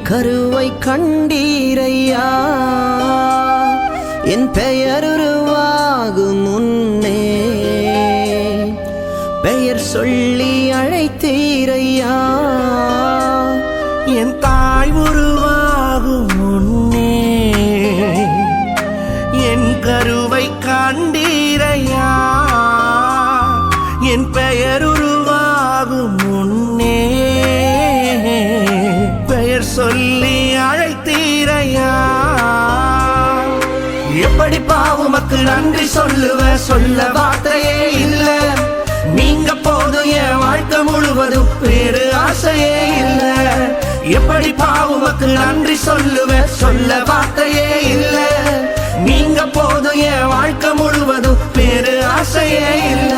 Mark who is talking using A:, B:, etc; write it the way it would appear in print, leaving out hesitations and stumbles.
A: கருவை கண்டீரையா, என் பெயர் உருவாகும் முன்னே பெயர் சொல்லி அழைத்தீரையா.
B: என் தாய் உருவாகும் முன்னே என் கருவை கண்டீரையா, என் பெயர் உருவாகும் முன்னே பெயர் சொல்லி அழைத்தீரையா. எப்படி பாவுமக்கு நன்றி சொல்லுவ, சொல்ல வார்த்தையே இல்ல. நீங்க போதும் என் வாழ்க்கை முழுவதும் வேறு ஆசையே இல்ல. எப்படி பாவுமக்கு நன்றி சொல்லுவ, சொல்ல வார்த்தையே இல்ல. நீங்க போதும் என் வாழ்க்கை முழுவதும் வேறு ஆசையே இல்ல.